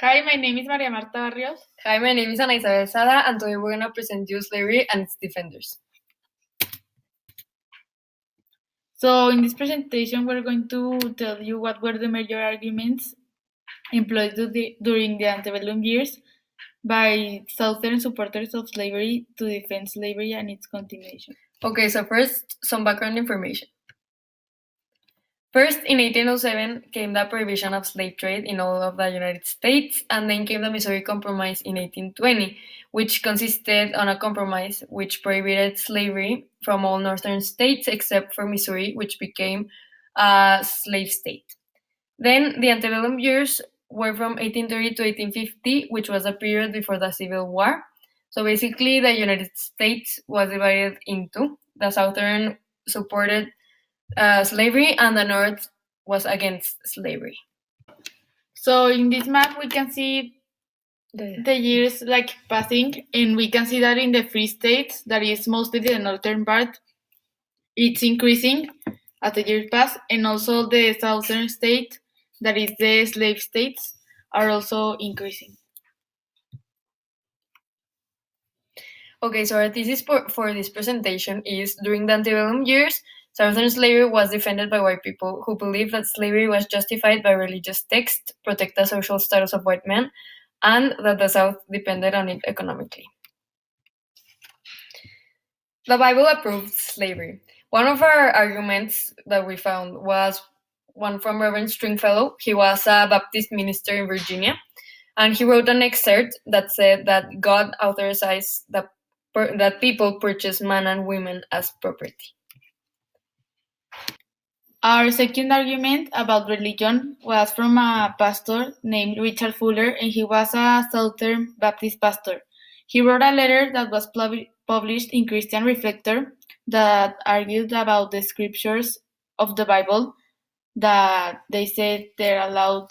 Hi, my name is Maria Marta Barrios. Hi, my name is Ana Isabel Sada, and today we're going to present you slavery and its defenders. So in this presentation, we're going to tell you what were the major arguments employed during the antebellum years by Southern supporters of slavery to defend slavery and its continuation. Okay, so first, some background information. First, in 1807 came the prohibition of slave trade in all of the United States, and then came the Missouri Compromise in 1820, which consisted on a compromise which prohibited slavery from all northern states except for Missouri, which became a slave state. Then the antebellum years were from 1830 to 1850, which was a period before the Civil War. So basically, the United States was divided into the Southern supported slavery, and the North was against slavery. So in this map, we can see the years passing, and we can see that in the free states, that is mostly the northern part, it's increasing as the years pass, and also the southern state, that is the slave states, are also increasing. Okay, so our thesis for this presentation is during the antebellum years, Southern slavery was defended by white people who believed that slavery was justified by religious texts, protect the social status of white men, and that the South depended on it economically. The Bible approved slavery. One of our arguments that we found was one from Reverend Stringfellow. He was a Baptist minister in Virginia, and he wrote an excerpt that said that God authorized that people purchase men and women as property. Our second argument about religion was from a pastor named Richard Fuller, and he was a Southern Baptist pastor. He wrote a letter that was published in Christian Reflector that argued about the scriptures of the Bible that they said they allowed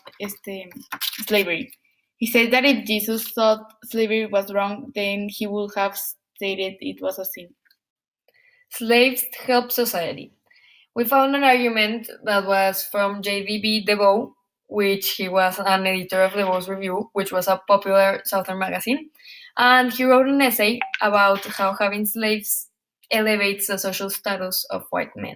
slavery. He said that if Jesus thought slavery was wrong, then he would have stated it was a sin. Slaves help society. We found an argument that was from J.D.B. DeVoe, which he was an editor of DeVoe's Review, which was a popular Southern magazine, and he wrote an essay about how having slaves elevates the social status of white men.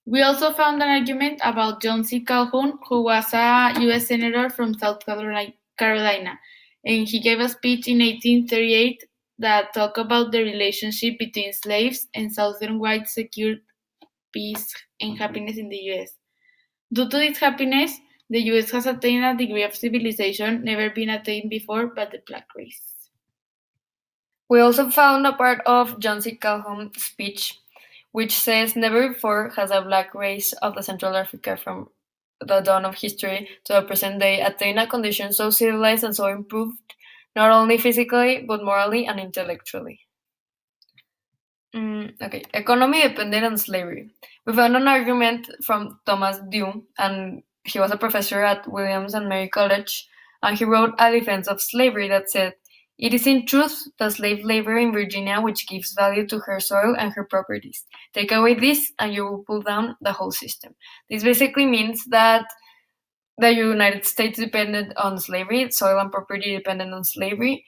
We also found an argument about John C. Calhoun, who was a U.S. Senator from South Carolina, and he gave a speech in 1838 that talked about the relationship between slaves and Southern whites secured peace and happiness in the U.S. Due to this happiness, the U.S. has attained a degree of civilization never been attained before by the black race. We also found a part of John C. Calhoun's speech which says, never before has a black race of the Central Africa from the dawn of history to the present day attained a condition so civilized and so improved, not only physically, but morally and intellectually. Economy depended on slavery. We found an argument from Thomas Dew, and he was a professor at Williams and Mary College, and he wrote a defense of slavery that said, it is in truth the slave labor in Virginia which gives value to her soil and her properties. Take away this and you will pull down the whole system. This basically means that the United States depended on slavery, soil and property depended on slavery,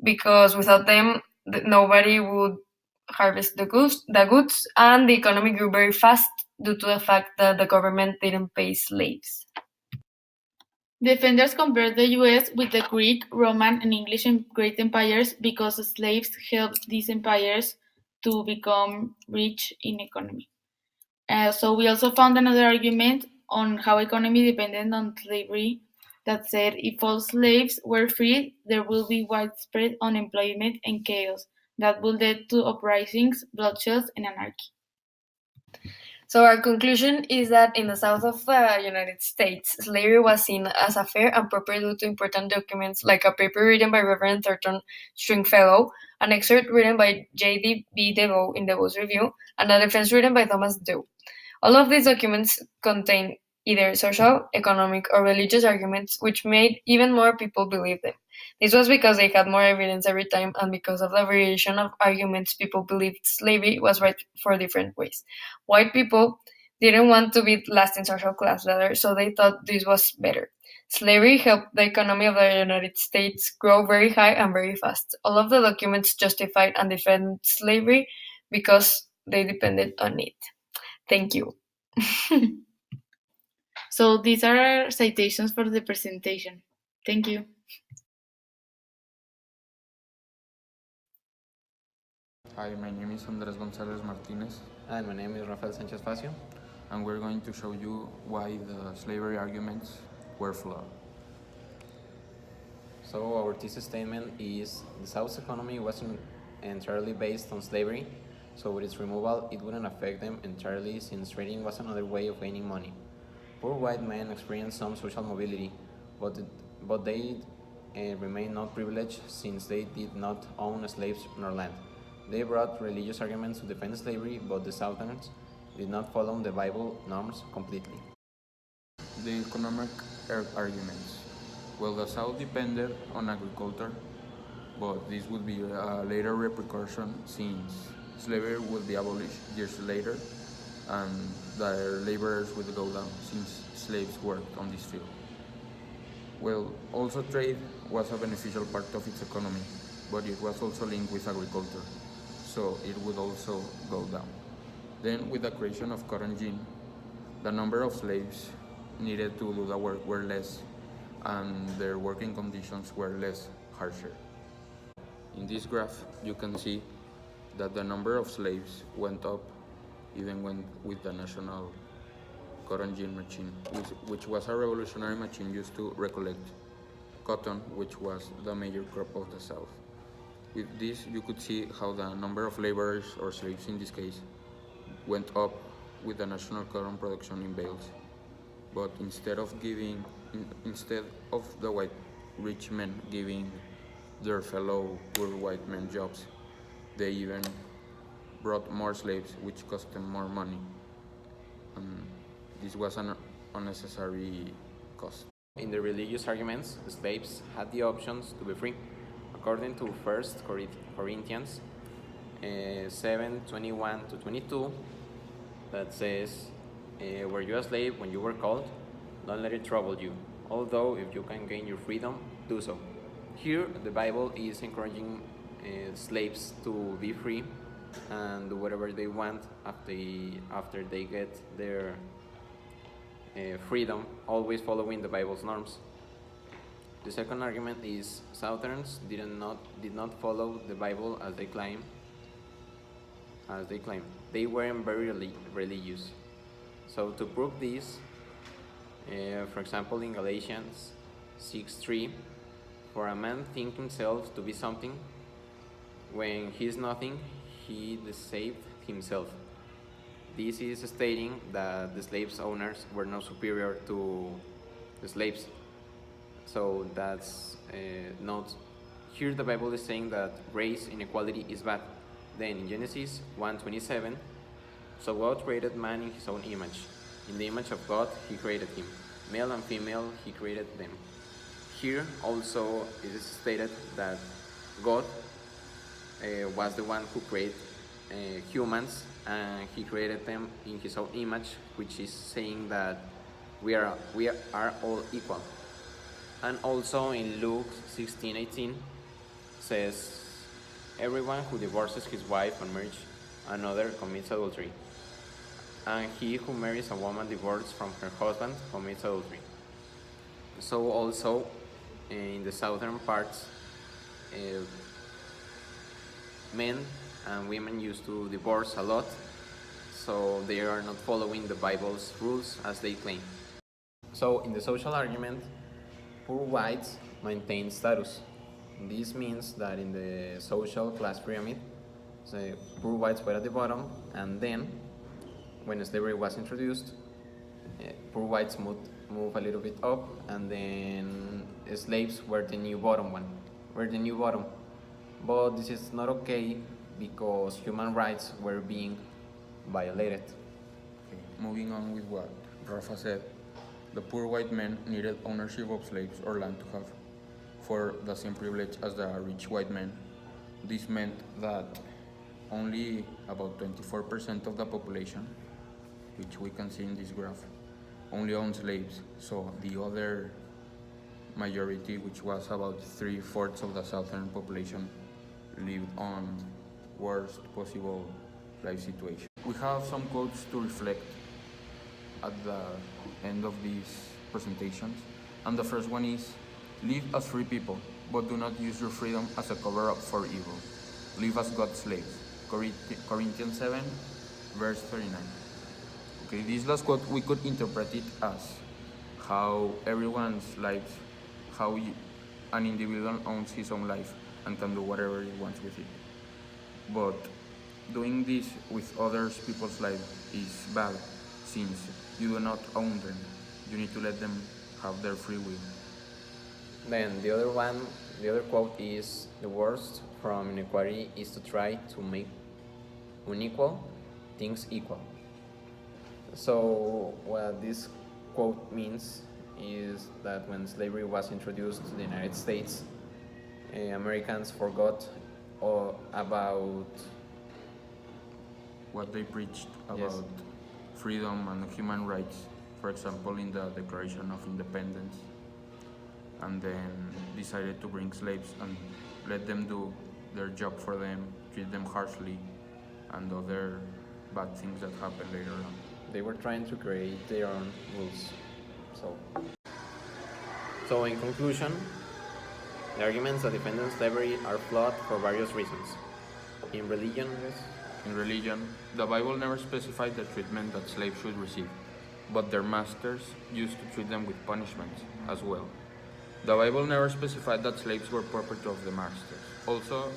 because without them, nobody would harvest the goods, and the economy grew very fast due to the fact that the government didn't pay slaves. Defenders compared the U.S. with the Greek, Roman, and English great empires because slaves helped these empires to become rich in economy. So we also found another argument on how economy depended on slavery that said if all slaves were free, there will be widespread unemployment and chaos that will lead to uprisings, bloodshed, and anarchy. So our conclusion is that in the south of the United States, slavery was seen as a fair and proper due to important documents like a paper written by Reverend Thornton Stringfellow, an excerpt written by J.D.B. DeVoe in DeVoe's Review, and a defense written by Thomas Dew. All of these documents contain either social, economic, or religious arguments which made even more people believe them. This was because they had more evidence every time, and because of the variation of arguments, people believed slavery was right for different ways. White people didn't want to be last in social class ladder, so they thought this was better. Slavery helped the economy of the United States grow very high and very fast. All of the documents justified and defend slavery because they depended on it. Thank you. So these are our citations for the presentation. Thank you. Hi, my name is Andres Gonzalez Martinez, And my name is Rafael Sanchez Facio. and we're going to show you why the slavery arguments were flawed. So our thesis statement is the South's economy wasn't entirely based on slavery, so with its removal it wouldn't affect them entirely since trading was another way of gaining money. Poor white men experienced some social mobility, but they remained not privileged since they did not own slaves nor land. They brought religious arguments to defend slavery, but the Southerns did not follow the Bible norms completely. The economic arguments. Well, the South depended on agriculture, but this would be a later repercussion since slavery would be abolished years later and their laborers would go down since slaves worked on this field. Well, also trade was a beneficial part of its economy, but it was also linked with agriculture, so it would also go down. Then, with the creation of cotton gin, the number of slaves needed to do the work were less, and their working conditions were less harsher. In this graph, you can see that the number of slaves went up even when with the national cotton gin machine, which was a revolutionary machine used to recollect cotton, which was the major crop of the South. With this, you could see how the number of laborers, or slaves in this case, went up with the national cotton production in bales. But instead of the white rich men giving their fellow poor white men jobs, they even brought more slaves, which cost them more money. This was an unnecessary cost. In the religious arguments, the slaves had the options to be free. According to 1 Corinthians 7:21 to 22, that says, were you a slave when you were called? Don't let it trouble you. Although if you can gain your freedom, do so. Here, the Bible is encouraging slaves to be free and do whatever they want after they get their freedom, always following the Bible's norms. The second argument is Southerns did not follow the Bible as they claim. They weren't very religious. So to prove this, for example, in Galatians 6:3, for a man think himself to be something, when he is nothing, he deceived himself. This is stating that the slaves' owners were not superior to the slaves. So that's not. Here the Bible is saying that race inequality is bad. Then in Genesis 1:27, so God created man in his own image. In the image of God, he created him. Male and female, he created them. Here also it is stated that God was the one who created humans, and he created them in his own image, which is saying that we are all equal. And also in Luke 16:18 says, everyone who divorces his wife and marries another commits adultery, and he who marries a woman divorced from her husband commits adultery. So also in the southern parts, men and women used to divorce a lot, so they are not following the Bible's rules as they claim. So in the social argument, poor whites maintain status. This means that in the social class pyramid, so poor whites were at the bottom, and then when slavery was introduced, poor whites move a little bit up, and then slaves were the new bottom. But this is not okay because human rights were being violated. Okay. Moving on with what Rafa said, the poor white men needed ownership of slaves or land to have for the same privilege as the rich white men. This meant that only about 24% of the population, which we can see in this graph, only owned slaves. So the other majority, which was about 3/4 of the southern population, lived on worst possible life situation. We have some quotes to reflect at the end of these presentations, and the first one is, live as free people, but do not use your freedom as a cover-up for evil. Live as God's slaves. Corinthians 7, verse 39. Okay, this last quote, we could interpret it as how everyone's lives, an individual owns his own life and can do whatever he wants with it. But doing this with others people's lives is bad, since you do not own them. You need to let them have their free will. Then the other quote is, the worst from inequality is to try to make unequal things equal. So what this quote means is that when slavery was introduced to the United States, Americans forgot about what they preached about freedom and human rights, for example, in the Declaration of Independence, and then decided to bring slaves and let them do their job for them, treat them harshly, and other bad things that happened later on. They were trying to create their own rules. So in conclusion, the arguments that defend slavery are flawed for various reasons. In religion, the Bible never specified the treatment that slaves should receive, but their masters used to treat them with punishments as well. The Bible never specified that slaves were property of the masters. Also,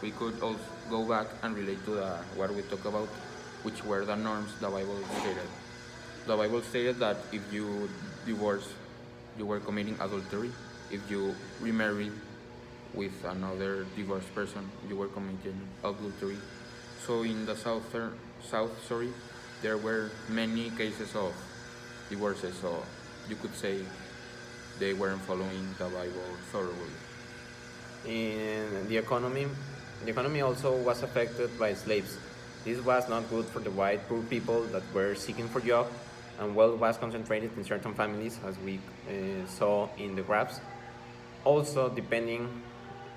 we could also go back and relate to what we talked about, which were the norms the Bible stated. The Bible stated that if you divorce, you were committing adultery. If you remarried with another divorced person, you were committing adultery. So in the South, there were many cases of divorces. So you could say they weren't following the Bible thoroughly. in the economy also was affected by slaves. This was not good for the white poor people that were seeking for job, and wealth was concentrated in certain families, as we saw in the graphs. Also, depending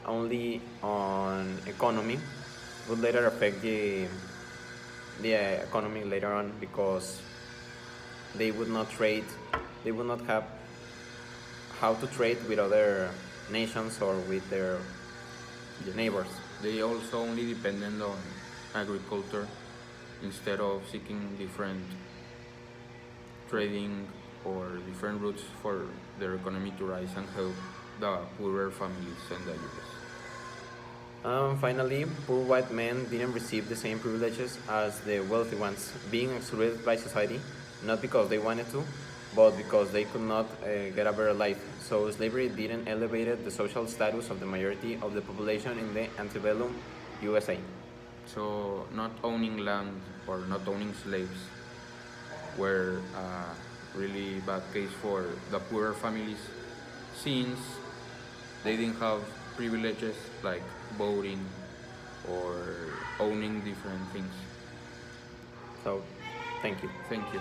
only on economy would later affect the economy later on, because they would not have how to trade with other nations or with their neighbors. They also only depended on agriculture instead of seeking different trading or different routes for their economy to rise and help the poorer families in the US. Finally, poor white men didn't receive the same privileges as the wealthy ones, being excluded by society, not because they wanted to, but because they could not get a better life. So slavery didn't elevate the social status of the majority of the population in the antebellum USA. So not owning land or not owning slaves were a really bad case for the poorer families, since they didn't have privileges like voting or owning different things. So, thank you. Thank you.